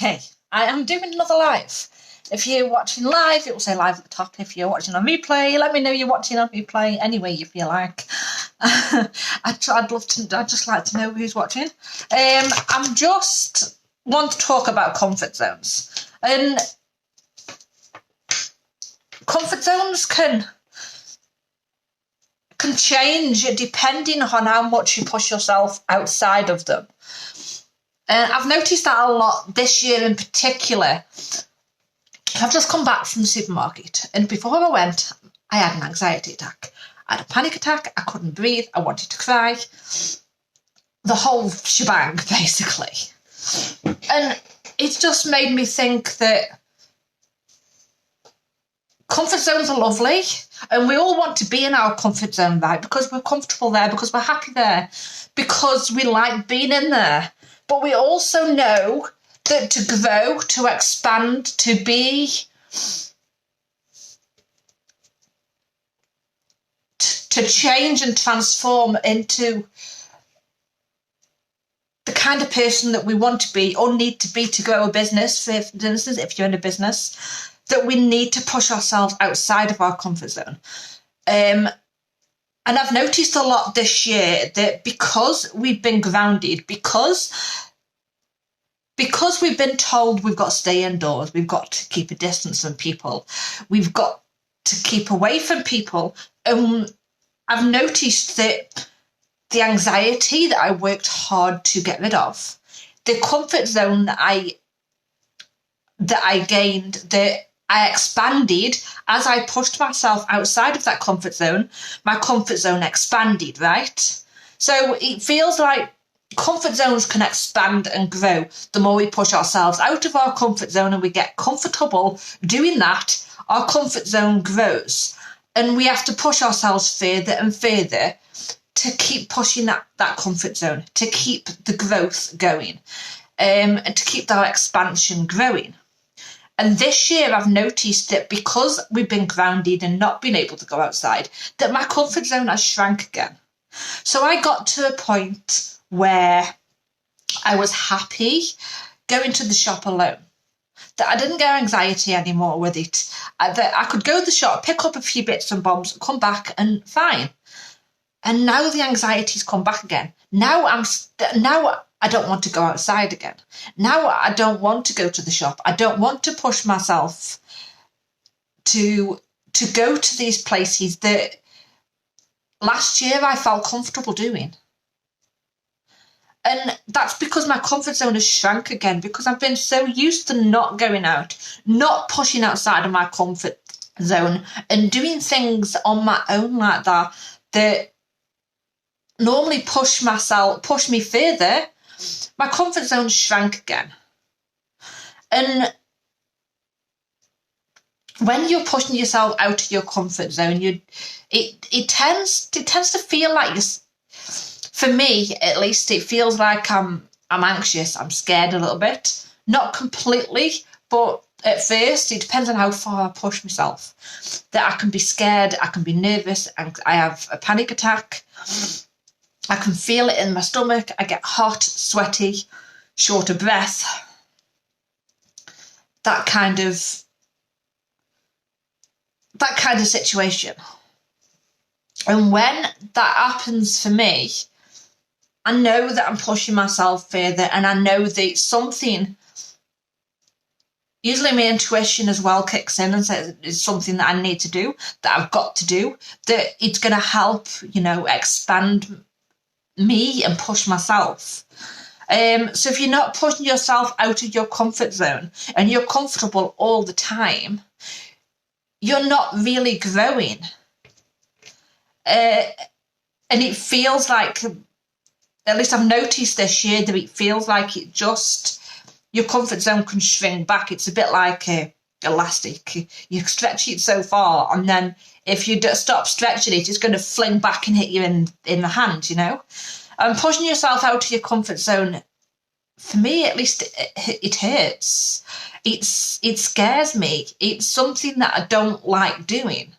Okay, I am doing another live. If you're watching live, it will say live at the top. If you're watching on replay, let me know you're watching on replay any way you feel like. I'd just like to know who's watching. I'm just want to talk about comfort zones. And comfort zones can change depending on how much you push yourself outside of them. I've noticed that a lot this year in particular. I've just come back from the supermarket, and before I went, I had an anxiety attack. I had a panic attack. I couldn't breathe. I wanted to cry. The whole shebang, basically. And it's just made me think that comfort zones are lovely, and we all want to be in our comfort zone, right? Because we're comfortable there, because we're happy there, because we like being in there. But we also know that to grow, to expand, to be, to change and transform into the kind of person that we want to be or need to be to grow a business, for instance, if you're in a business, that we need to push ourselves outside of our comfort zone. And I've noticed a lot this year that because we've been grounded, because we've been told we've got to stay indoors, we've got to keep a distance from people, we've got to keep away from people. I've noticed that the anxiety that I worked hard to get rid of, the comfort zone that I gained, that I expanded as I pushed myself outside of that comfort zone, my comfort zone expanded, right? So it feels like comfort zones can expand and grow the more we push ourselves out of our comfort zone and we get comfortable doing that. Our comfort zone grows, and we have to push ourselves further and further to keep pushing that comfort zone, to keep the growth going, and to keep that expansion growing. And this year I've noticed that because we've been grounded and not been able to go outside, that my comfort zone has shrank again. So I got to a point where I was happy going to the shop alone, that I didn't get anxiety anymore with it, that I could go to the shop, pick up a few bits and bobs, come back and fine. And now the anxiety's come back again. Now I don't want to go outside again. Now I don't want to go to the shop. I don't want to push myself to go to these places that last year I felt comfortable doing. And that's because my comfort zone has shrank again, because I've been so used to not going out, not pushing outside of my comfort zone and doing things on my own like that normally push me further. My comfort zone shrank again. And when you're pushing yourself out of your comfort zone, it tends to feel like for me at least, it feels like I'm anxious, I'm scared a little bit. Not completely, but at first it depends on how far I push myself. That I can be scared, I can be nervous, and I have a panic attack. I can feel it in my stomach. I get hot, sweaty, short of breath. That kind of situation. And when that happens for me, I know that I'm pushing myself further, and I know that it's something. Usually my intuition as well kicks in and says it's something that I need to do, that I've got to do, that it's going to help, expand me and push myself. So if you're not pushing yourself out of your comfort zone and you're comfortable all the time, you're not really growing. And it feels like, at least I've noticed this year, that it feels like your comfort zone can shrink back. It's a bit like elastic. You stretch it so far, and then if you stop stretching it, it's going to fling back and hit you in the hand, And pushing yourself out of your comfort zone, for me at least, it hurts. It scares me. It's something that I don't like doing.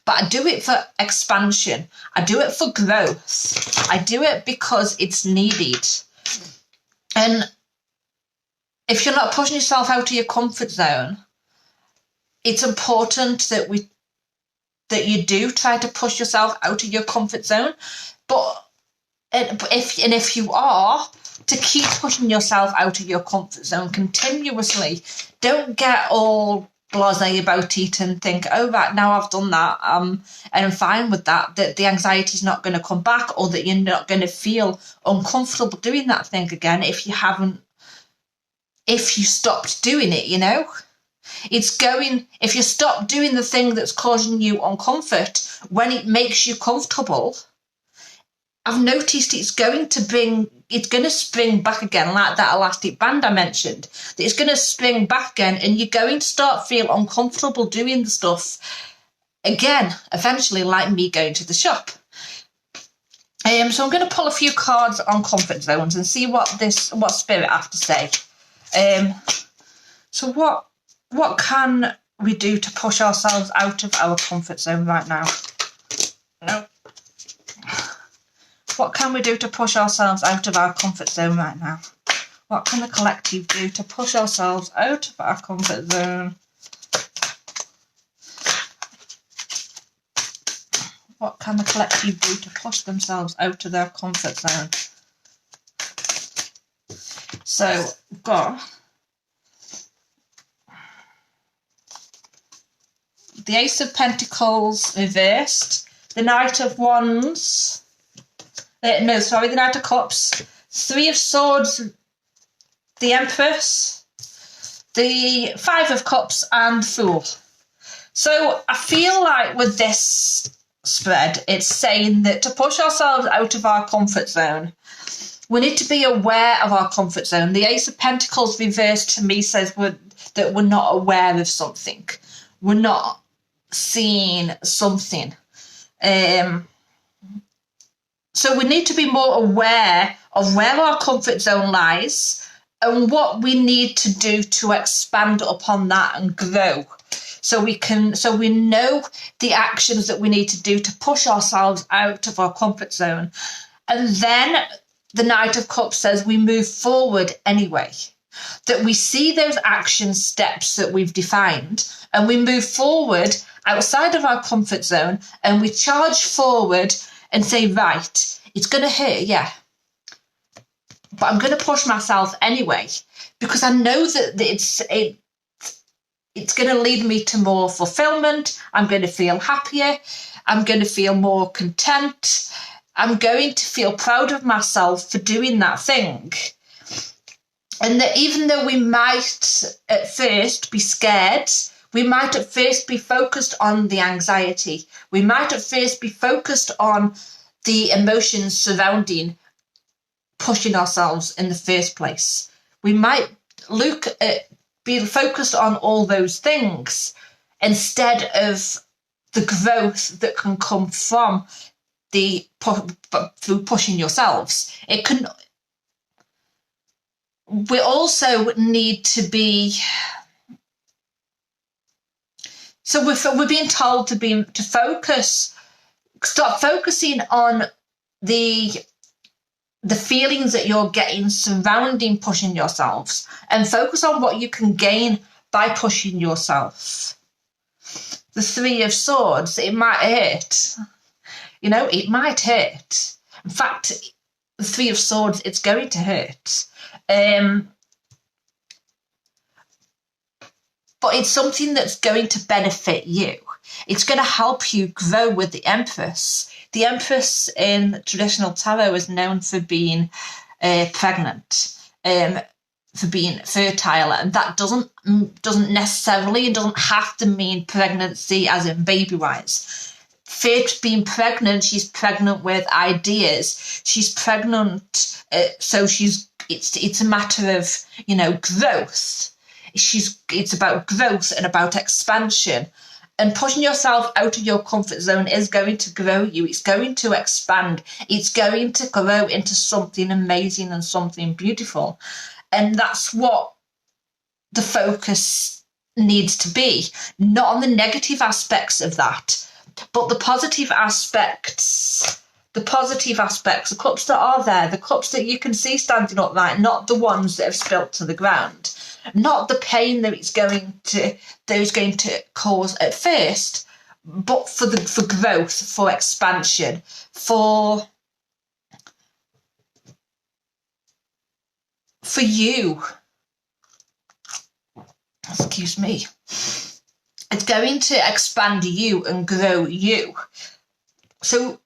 But I do it for expansion. I do it for growth. I do it because it's needed. And if you're not pushing yourself out of your comfort zone, it's important that you do try to push yourself out of your comfort zone. But if you are, to keep pushing yourself out of your comfort zone continuously. Don't get all blasé about it and think, oh, right, now I've done that, and I'm fine with that the anxiety is not going to come back, or that you're not going to feel uncomfortable doing that thing again if you stopped doing it, if you stop doing the thing that's causing you uncomfort, when it makes you comfortable, I've noticed it's going to spring back again, like that elastic band I mentioned. It's going to spring back again, and you're going to start feel uncomfortable doing the stuff again, eventually, like me going to the shop. So I'm going to pull a few cards on comfort zones and see what Spirit have to say. So what can we do to push ourselves out of our comfort zone right now? No. What can we do to push ourselves out of our comfort zone right now? What can the collective do to push ourselves out of our comfort zone? What can the collective do to push themselves out of their comfort zone? So, we've got the Ace of Pentacles reversed, the Knight of Wands, the Knight of Cups, Three of Swords, the Empress, the Five of Cups, and Fool. So I feel like with this spread, it's saying that to push ourselves out of our comfort zone, we need to be aware of our comfort zone. The Ace of Pentacles reversed to me says that we're not aware of something. We're not seeing something. So we need to be more aware of where our comfort zone lies and what we need to do to expand upon that and grow. So we know the actions that we need to do to push ourselves out of our comfort zone. And then the Knight of Cups says we move forward anyway. That we see those action steps that we've defined and we move forward outside of our comfort zone and we charge forward and say, right, it's going to hurt, yeah, but I'm going to push myself anyway because I know that it's going to lead me to more fulfillment. I'm going to feel happier. I'm going to feel more content. I'm going to feel proud of myself for doing that thing. And that even though we might at first be scared, we might at first be focused on the anxiety. We might at first be focused on the emotions surrounding pushing ourselves in the first place. We might be focused on all those things instead of the growth that can come from through pushing yourselves. We also need to be. So we're being told to focus. Start focusing on the feelings that you're getting surrounding pushing yourselves and focus on what you can gain by pushing yourself. The Three of Swords, it might hurt. It might hurt. In fact, the Three of Swords, it's going to hurt. But it's something that's going to benefit you. It's going to help you grow with the Empress. The Empress in traditional tarot is known for being pregnant, for being fertile, and that doesn't necessarily, it doesn't have to mean pregnancy as in baby-wise. Being pregnant, she's pregnant with ideas. She's pregnant, so it's a matter of growth. It's about growth and about expansion. And pushing yourself out of your comfort zone is going to grow you. It's going to expand. It's going to grow into something amazing and something beautiful. And that's what the focus needs to be. Not on the negative aspects of that, but the positive aspects. The cups that are there, the cups that you can see standing upright, not the ones that have spilt to the ground. not the pain that it's going to cause at first, but for growth, for expansion, for you. Excuse me. It's going to expand you and grow you. So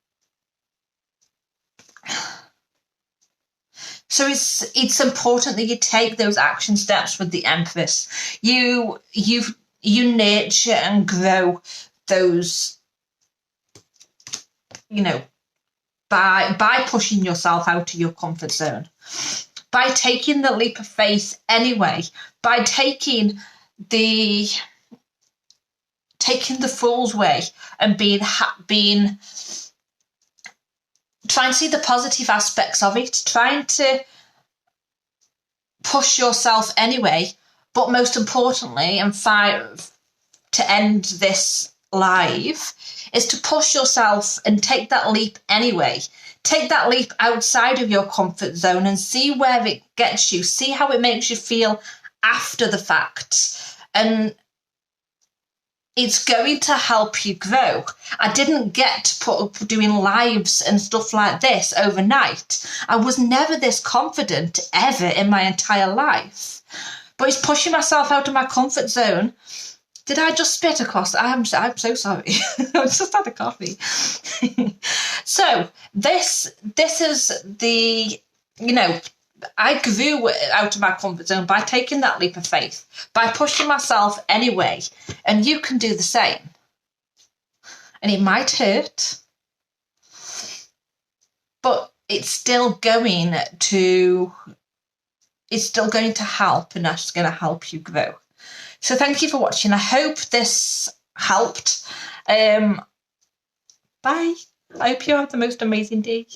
it's important that you take those action steps with the Empress. You nurture and grow those, by pushing yourself out of your comfort zone, by taking the leap of faith anyway, by taking the fool's way and trying to see the positive aspects of it, trying to push yourself anyway, but most importantly, and to end this live, is to push yourself and take that leap anyway. Take that leap outside of your comfort zone and see where it gets you, see how it makes you feel after the fact. And it's going to help you grow. I didn't get to put up doing lives and stuff like this overnight. I was never this confident ever in my entire life. But it's pushing myself out of my comfort zone. Did I just spit across? I'm so sorry. I just had a coffee. So this is the, I grew out of my comfort zone by taking that leap of faith, by pushing myself anyway, and you can do the same. And it might hurt, but it's still going to help, and that's going to help you grow. So thank you for watching. I hope this helped. Bye. I hope you have the most amazing day.